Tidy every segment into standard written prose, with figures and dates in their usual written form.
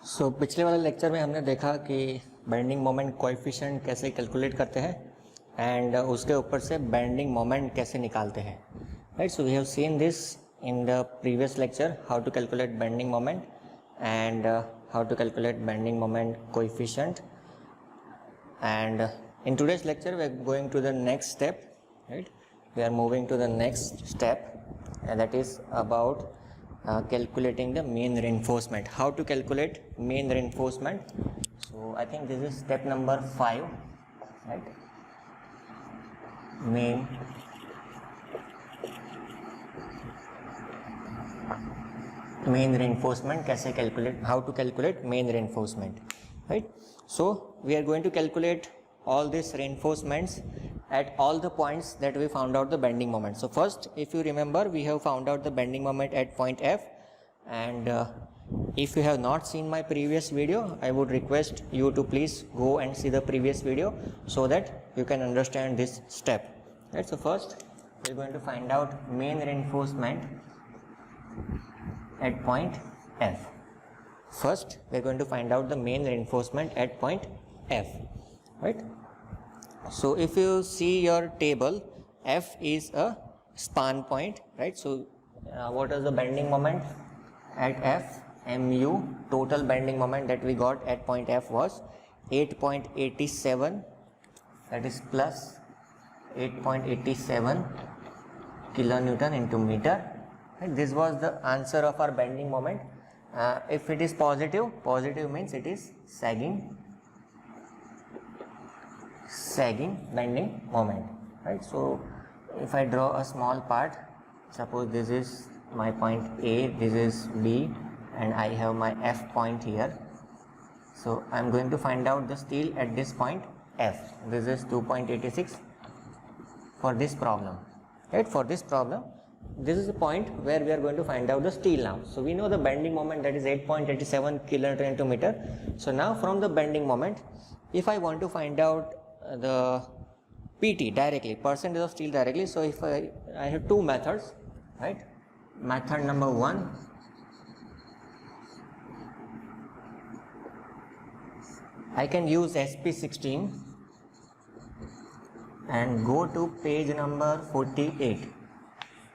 पिछले वाले लेक्चर में हमने देखा कि बेंडिंग मोमेंट कोएफिशिएंट कैसे कैलकुलेट करते हैं एंड उसके ऊपर से बेंडिंग मोमेंट कैसे निकालते हैं, right. So we have seen this in the previous lecture, how to calculate bending moment and how to calculate bending moment coefficient. And in today's lecture we are going to the next step, right? We are moving to the next step, and that is about calculating the mean reinforcement. How to calculate mean reinforcement? So I think this is step number 5, right? mean reinforcement कैसे calculate, how to calculate mean reinforcement, right? So we are going to calculate all these reinforcements at all the points that we found out the bending moment. So first, if you remember, we have found out the bending moment at point F, and if you have not seen my previous video, I would request you to please go and see the previous video so that you can understand this step, right? So first we are going to find out mean reinforcement at point F. First we are going to find out the mean reinforcement at point F, right? So if you see your table, F is a span point, right? So what is the bending moment at F? Mu, total bending moment that we got at point F was 8.87, that is plus 8.87 kilonewton into meter. This was the answer of our bending moment. If it is positive, positive means it is sagging bending moment, right? So if I draw a small part, suppose this is my point A, this is B, and I have my F point here. So I am going to find out the steel at this point F. This is 2.86 for this problem, right? For this problem, this is the point where we are going to find out the steel now. So we know the bending moment, that is 8.87 kilonewton into meter. So now from the bending moment, if I want to find out the PT directly, percentage of steel directly, so if I have two methods, right? Method number 1, I can use SP16 and go to page number 48.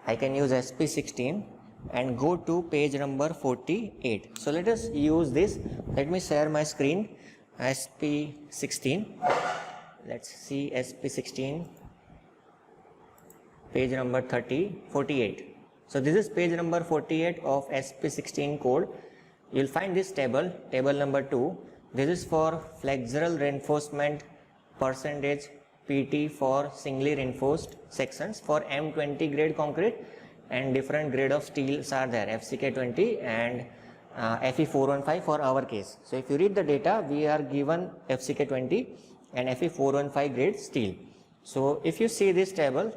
I can use SP16 and go to page number 48. So let us use this. Let me share my screen. SP16. Let's see SP16, page number 48. So this is page number 48 of SP16 code. You will find this table number 2. This is for flexural reinforcement percentage PT for singly reinforced sections for M20 grade concrete, and different grade of steels are there, FCK20 and Fe415 for our case. So if you read the data, we are given FCK20 and Fe415 grade steel. So if you see this table,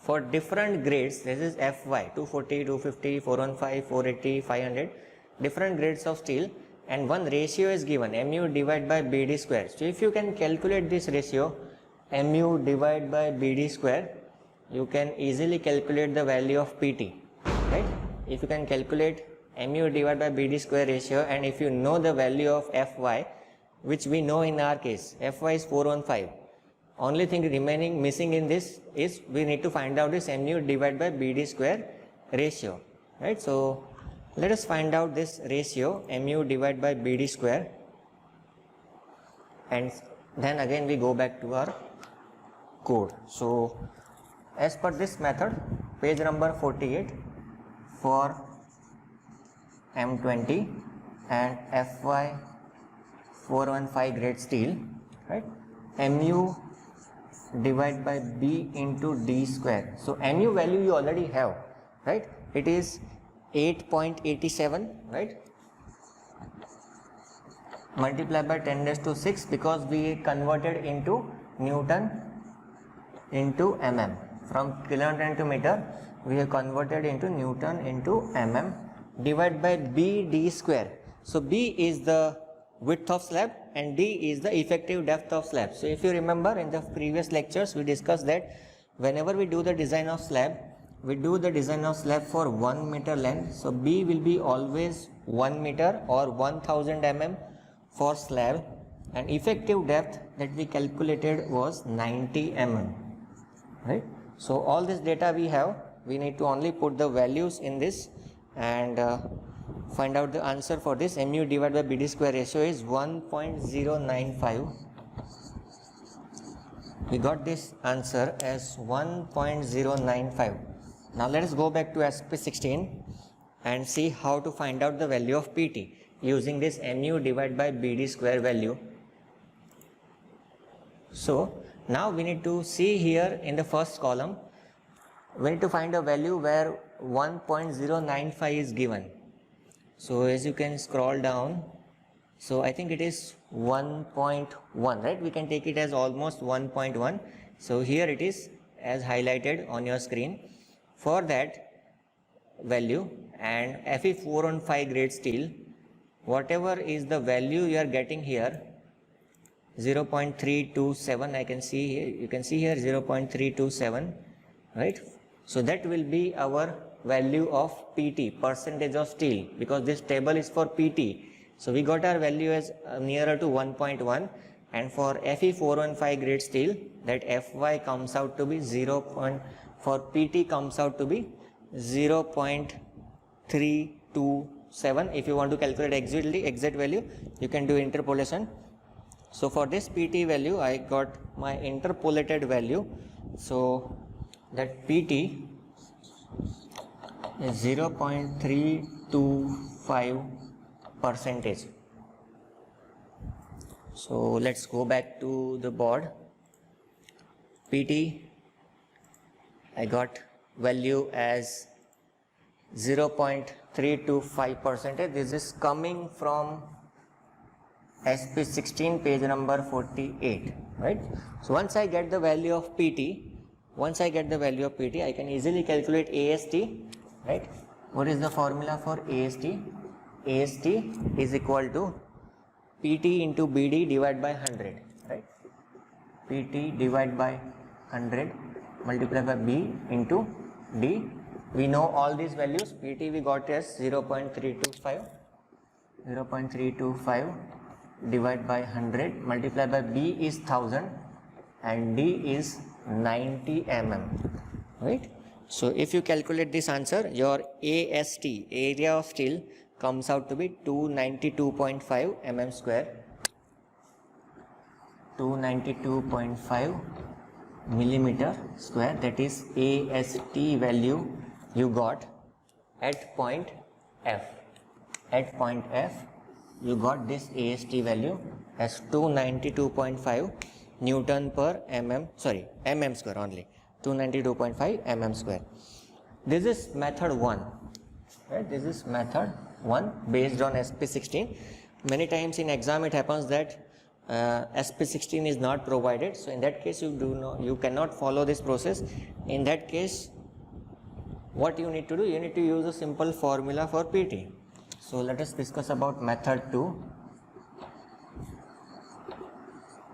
for different grades, this is FY 240, 250, 415, 480, 500, different grades of steel, and one ratio is given, mu divided by bd square. So if you can calculate this ratio, mu divided by bd square, you can easily calculate the value of PT, right? If you can calculate mu divided by bd square ratio, and if you know the value of Fy, which we know in our case, Fy is 415. Only thing remaining missing in this is we need to find out this mu divided by bd square ratio, right? So let us find out this ratio, mu divided by bd square, and then again we go back to our code. So as per this method, page number 48 for M20 and Fy 415 grade steel, right? Mu divided by B into D square. So mu value you already have, right? It is 8.87, right? Multiplied by 10 raised to 6, because we converted into Newton into mm. From kilonewton to meter, we have converted into Newton into mm, divided by BD square. So B is the width of slab and D is the effective depth of slab. So if you remember, in the previous lectures we discussed that whenever we do the design of slab, we do the design of slab for 1 meter length, so B will be always 1 meter or 1000 mm for slab, and effective depth that we calculated was 90 mm, right? So all this data we have, we need to only put the values in this and find out the answer for this. Mu divided by BD square ratio is 1.095. We got this answer as 1.095. Now let us go back to SP16 and see how to find out the value of PT using this mu divided by BD square value. So now we need to see here in the first column, we need to find a value where 1.095 is given. So as you can scroll down, so I think it is 1.1, right? We can take it as almost 1.1. So here it is as highlighted on your screen. For that value and Fe415 grade steel, whatever is the value you are getting here, 0.327, I can see here, you can see here 0.327, right? So that will be our value of PT, percentage of steel, because this table is for PT. So we got our value as nearer to 1.1, and for Fe415 grade steel, that Fy comes out to be 0. For PT comes out to be 0.327. If you want to calculate exact value, you can do interpolation. So for this PT value, I got my interpolated value. So that PT is 0.325 percentage. So let's go back to the board. PT, I got value as 0.325 percentage. This is coming from SP16 page number 48, right? So once I get the value of PT, I can easily calculate AST, right? What is the formula for AST? AST is equal to PT into BD divided by 100, right? PT divided by 100 multiplied by B into D. We know all these values. PT we got as 0.325 divided by 100 multiplied by B is 1000 and D is 90 mm, right? So if you calculate this answer, your AST, area of steel, comes out to be 292.5 mm square, 292.5 millimeter square. That is AST value you got at point F. At point F, you got this AST value as 292.5 Newton per mm square only, 292.5 mm square. This is method 1, right? This is method 1 based on SP16. Many times in exam it happens that SP16 is not provided, so in that case you cannot follow this process. In that case, what you need to do, you need to use a simple formula for PT. So let us discuss about method 2.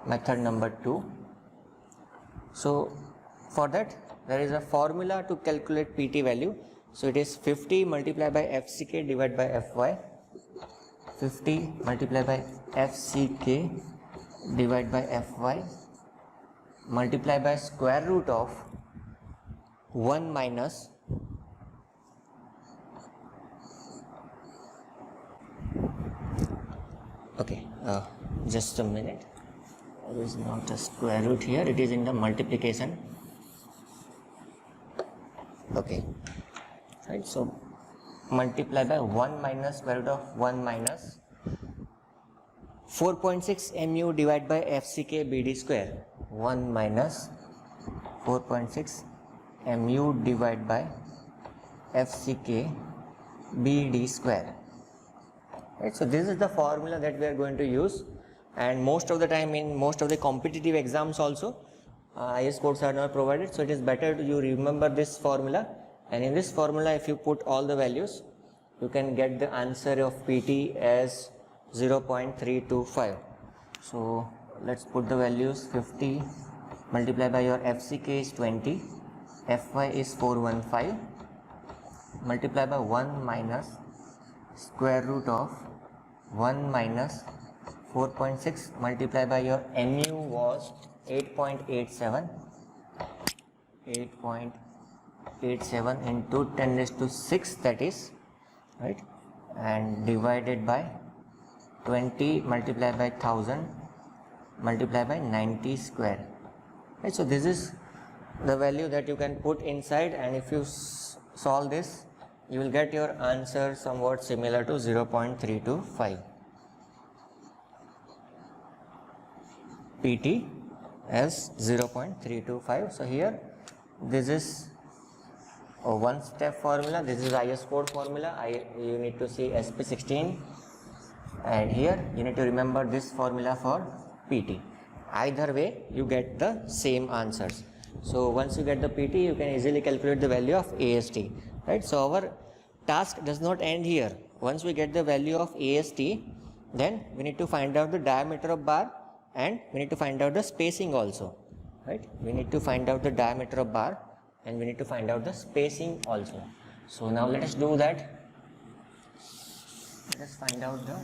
Method number 2. So for that there is a formula to calculate PT value. So it is 50 multiplied by FCK divided by Fy. 50 multiplied by FCK divided by Fy multiplied by square root of 1 minus just a minute, there is not a square root here, it is in the multiplication. Okay, right, so multiply by 1 minus square root of 1 minus 4.6 mu divided by FCK BD square, 1 minus 4.6 mu divided by FCK BD square. Right, so this is the formula that we are going to use, and most of the time in most of the competitive exams also IS codes are not provided, so it is better to you remember this formula, and in this formula if you put all the values you can get the answer of PT as 0.325. So let's put the values. 50 multiplied by your FCK is 20 Fy is 415 multiplied by 1 minus square root of 1 minus 4.6 multiplied by your mu was 8.87 into 10 raised to 6, that is right, and divided by 20 multiplied by 1000 multiplied by 90 square, right. So this is the value that you can put inside, and if you solve this, you will get your answer somewhat similar to 0.325 PT as 0.325. So here this is a one step formula, this is IS code formula. You need to see SP16, and here you need to remember this formula for PT. Either way you get the same answers. So once you get the PT, you can easily calculate the value of AST, right. So our task does not end here. Once we get the value of AST, then we need to find out the diameter of bar, and we need to find out the spacing also, right. We need to find out the diameter of bar, and we need to find out the spacing also. So now let us do that. Let us find out the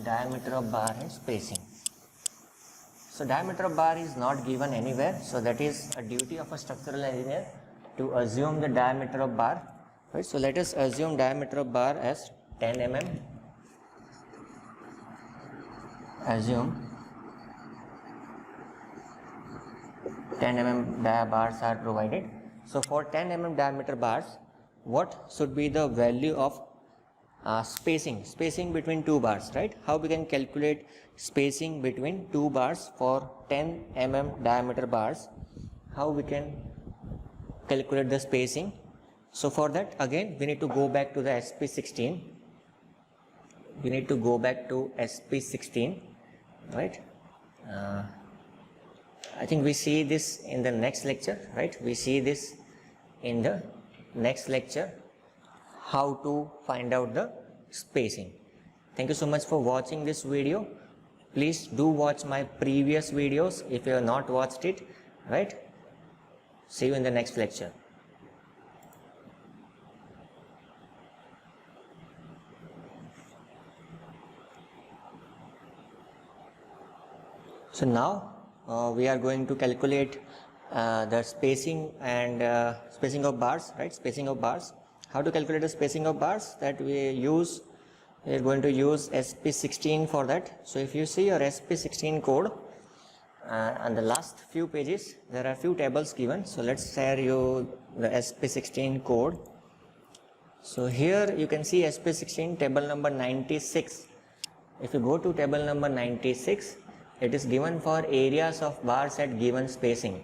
diameter of bar and spacing. So diameter of bar is not given anywhere, so that is a duty of a structural engineer to assume the diameter of bar, right. So let us assume diameter of bar as 10 mm. Assume 10 mm bars are provided. So for 10 mm diameter bars, what should be the value of spacing between two bars, right? How we can calculate spacing between two bars for 10 mm diameter bars? How we can calculate the spacing? So for that, again we need to go back to the SP16. We need to go back to SP16, right? I think we see this in the next lecture, right? We see this in the next lecture, how to find out the spacing. Thank you so much for watching this video. Please do watch my previous videos if you have not watched it, right? See you in the next lecture. So now we are going to calculate the spacing and spacing of bars, right? Spacing of bars. How to calculate the spacing of bars? That we are going to use SP16 for that. So if you see your SP16 code, on the last few pages there are few tables given. So let's share you the SP16 code. So here you can see SP16 table number 96. If you go to table number 96, it is given for areas of bars at given spacing.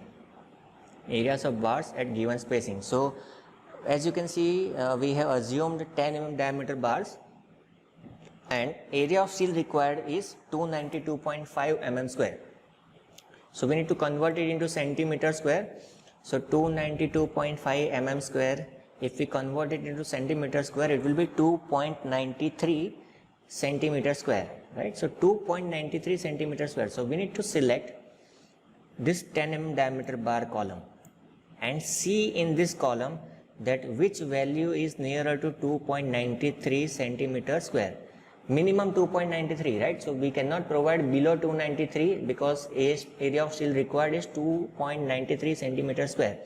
Areas of bars at given spacing. So as you can see, we have assumed 10 mm diameter bars, and area of steel required is 292.5 mm square. So we need to convert it into centimeter square. So 292.5 mm square, if we convert it into centimeter square, it will be 2.93 centimeter square, right? So 2.93 centimeter square. So we need to select this 10 mm diameter bar column and see in this column that which value is nearer to 2.93 centimeter square. Minimum 2.93, right? So we cannot provide below 293 because area of steel required is 2.93 centimeter square.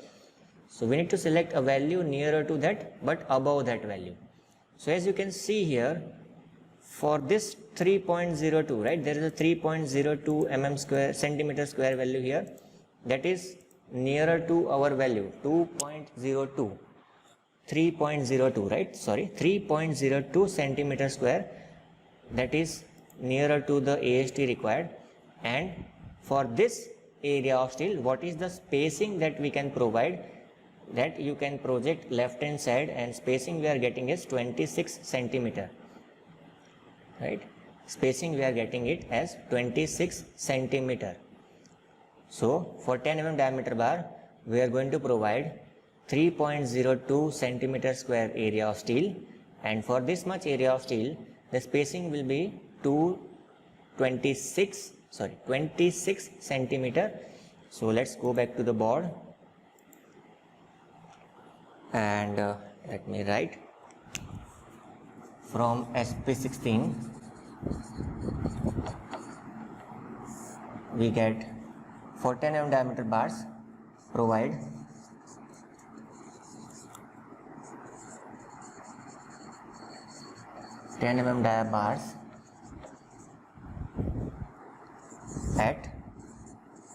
So we need to select a value nearer to that but above that value. So as you can see here, for this 3.02, right, there is a 3.02 mm square centimeter square value here, that is nearer to our value 2.02, 3.02, right, sorry, 3.02 centimeter square, that is nearer to the AST required. And for this area of steel, what is the spacing that we can provide? That you can project left hand side, and spacing we are getting is 26 centimeter, right? Spacing we are getting it as 26 centimeter. So for 10 mm diameter bar, we are going to provide 3.02 centimeter square area of steel, and for this much area of steel, the spacing will be 26 centimeter. So let's go back to the board. and let me write from SP16 we get for 10 mm diameter bars provide 10 mm dia bars at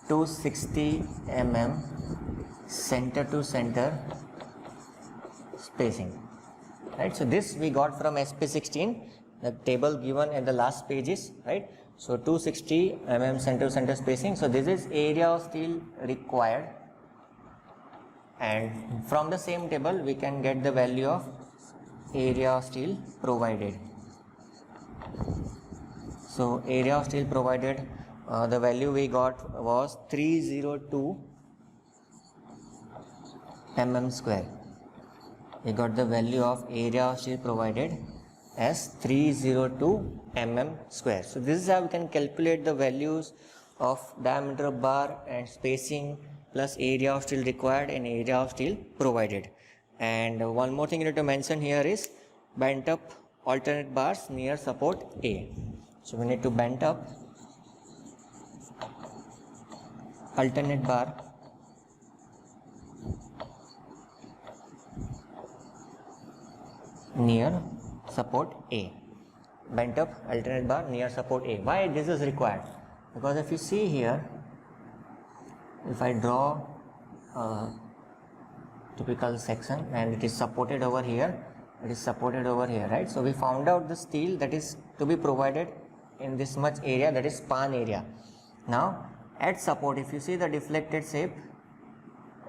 260 mm center to center spacing, right? So this we got from SP16, the table given at the last pages, right? So 260 mm center to center spacing. So this is area of steel required, and from the same table we can get the value of area of steel provided. So area of steel provided, the value we got was 302 mm square. We got the value of area of steel provided as 302 mm square. So this is how we can calculate the values of diameter of bar and spacing plus area of steel required and area of steel provided. And one more thing you need to mention here is bent up alternate bars near support A. So we need to bent up alternate bar near support A. Bent up alternate bar near support A. Why this is required? Because if you see here, if I draw a typical section and it is supported over here, it is supported over here, right? So we found out the steel that is to be provided in this much area, that is span area. Now at support, if you see the deflected shape,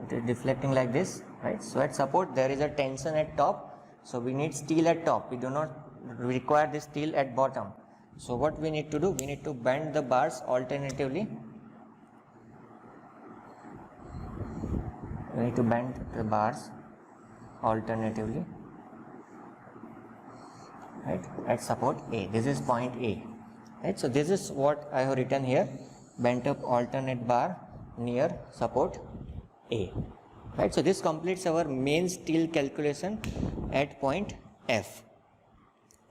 it is deflecting like this, right? So at support there is a tension at top, so we need steel at top, we do not require this steel at bottom. So what we need to do, we need to bend the bars alternatively. We need to bend the bars alternatively, right, at support A. This is point A, right? So this is what I have written here, bent up alternate bar near support A, right? So this completes our main steel calculation at point F.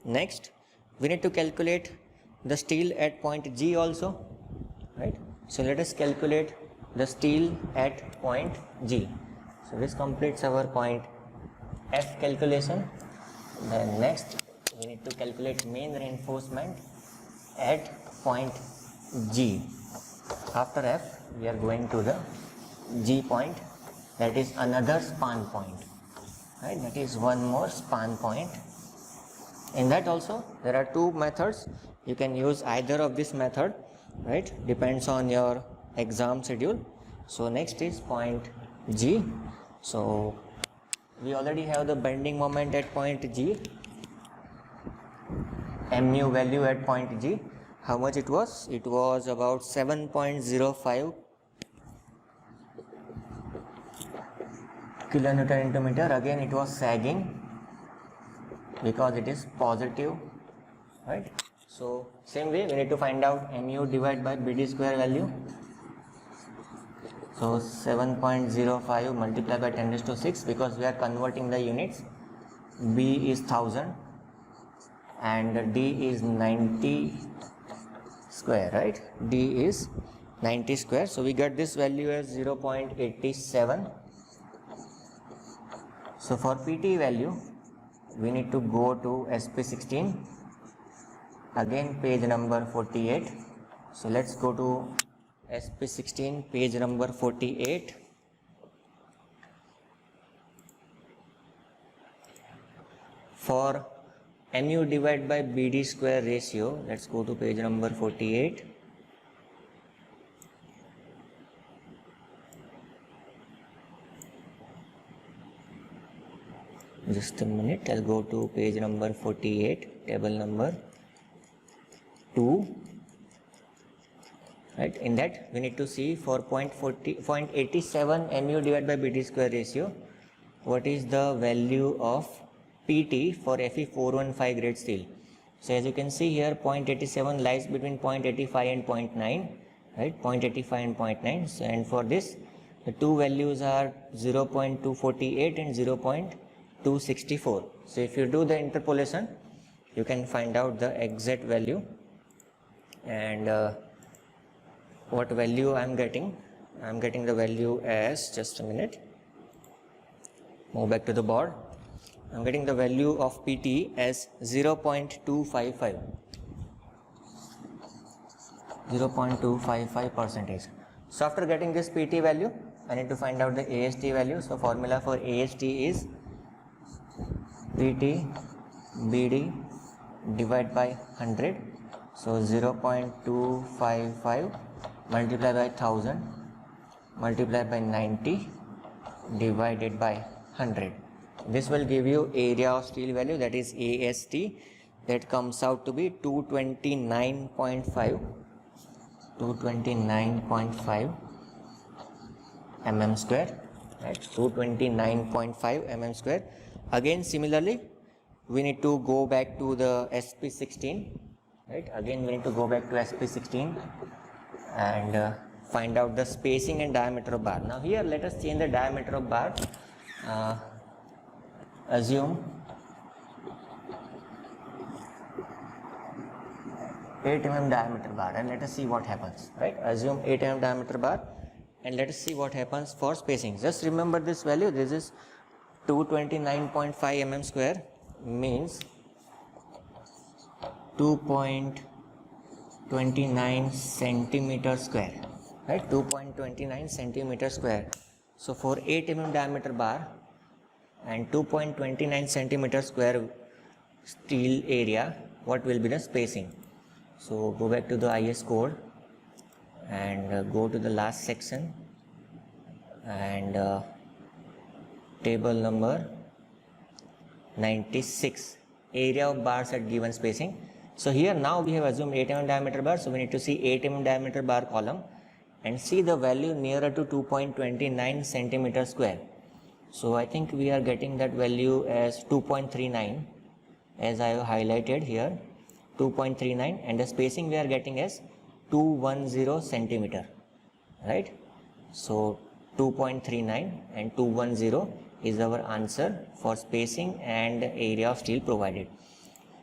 Next we need to calculate the steel at point G also, right? So let us calculate the steel at point G. So this completes our point F calculation. Then next we need to calculate main reinforcement at point G. After F we are going to the G point, that is another span point, right? That is one more span point. In that also there are two methods. You can use either of this method, right? Depends on your exam schedule. So next is point G. So we already have the bending moment at point G, mu value at point G. How much it was? It was about 7.05 kilonewton into meter. Again it was sagging because it is positive, right? So same way we need to find out mu divided by BD square value. So 7.05 multiplied by 10 raised to 6, because we are converting the units. B is 1000 and D is 90 square, right? D is 90 square. So we get this value as 0.87. So for PT value we need to go to SP16, again page number 48. So let's go to SP16 page number 48. For mu divided by BD square ratio, let's go to page number 48. Just a minute, I'll go to page number 48, table number 2. Right, in that we need to see for 0.87 mu divided by BD square ratio, what is the value of PT for Fe415 grade steel. So as you can see here, 0.87 lies between 0.85 and 0.9, right? 0.85 and 0.9. So, and for this the two values are 0.248 and 0.264. So if you do the interpolation, you can find out the exact value. And what value I'm getting the value as, just a minute, move back to the board. I'm getting the value of PT as 0.255 percentage. So after getting this PT value, I need to find out the AST value. So formula for AST is PT BD divided by 100. So 0.255 multiplied by 1000 multiplied by 90 divided by 100. This will give you area of steel value, that is AST, that comes out to be 229.5 mm square, right? 229.5 mm square. Again, similarly, we need to go back to the SP16, right? Again, we need to go back to SP16 and find out the spacing and diameter of bar. Now here, let us change the diameter of bar. Assume 8 mm diameter bar, and let us see what happens, right? Assume 8 mm diameter bar, and let us see what happens for spacing. Just remember this value. This is 229.5 mm square, means 2.29 centimeter square, right? 2.29 centimeter square. So for 8 mm diameter bar and 2.29 centimeter square steel area, what will be the spacing? So go back to the IS code and go to the last section and table number 96, area of bars at given spacing. So here now we have assumed 8 mm diameter bar, so we need to see 8 mm diameter bar column and see the value nearer to 2.29 centimeter square. So I think we are getting that value as 2.39, as I have highlighted here, 2.39, and the spacing we are getting as 210 centimeter, right? So 2.39 and 210 is our answer for spacing and area of steel provided.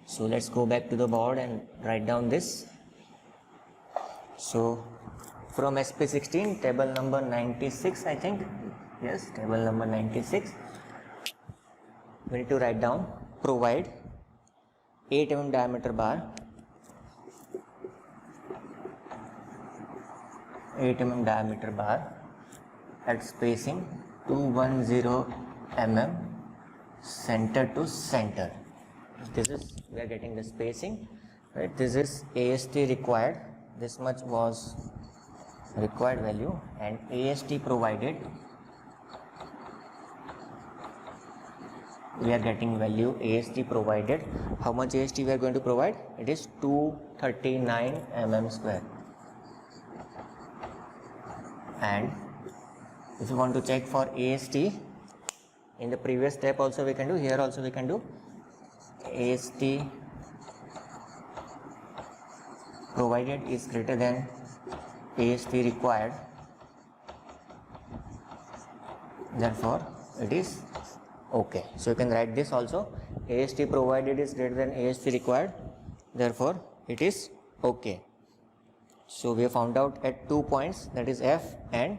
So let's go back to the board and write down this. So from SP16, table number 96, I think, yes, table number 96, we need to write down, provide 8 mm diameter bar, 8 mm diameter bar at spacing 210 mm center to center. This is, we are getting the spacing, right? This is AST required, this much was required value, and AST provided, we are getting value AST provided. How much AST we are going to provide? It is 239 mm square. And if you want to check for AST, in the previous step also we can do, here also we can do. AST provided is greater than AST required, therefore it is okay. So you can write this also, AST provided is greater than AST required, therefore it is okay. So we have found out at 2 points, that is F and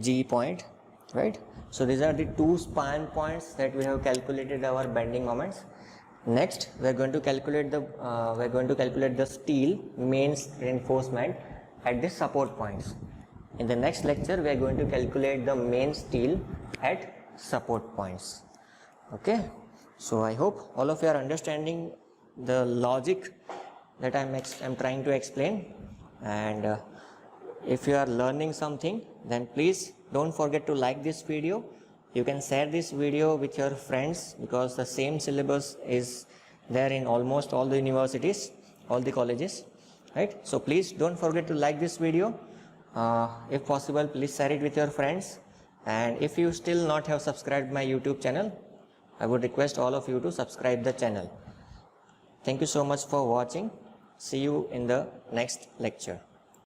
G point, right? So these are the two span points that we have calculated our bending moments. Next we are going to calculate the steel mains reinforcement at the support points. In the next lecture we are going to calculate the main steel at support points. Okay, so I hope all of you are understanding the logic that I'm trying to explain, and if you are learning something, then please don't forget to like this video. You can share this video with your friends, because the same syllabus is there in almost all the universities, all the colleges, right? So please don't forget to like this video. If possible, please share it with your friends, and if you still not have subscribed my YouTube channel, I would request all of you to subscribe the channel. Thank you so much for watching. See you in the next lecture.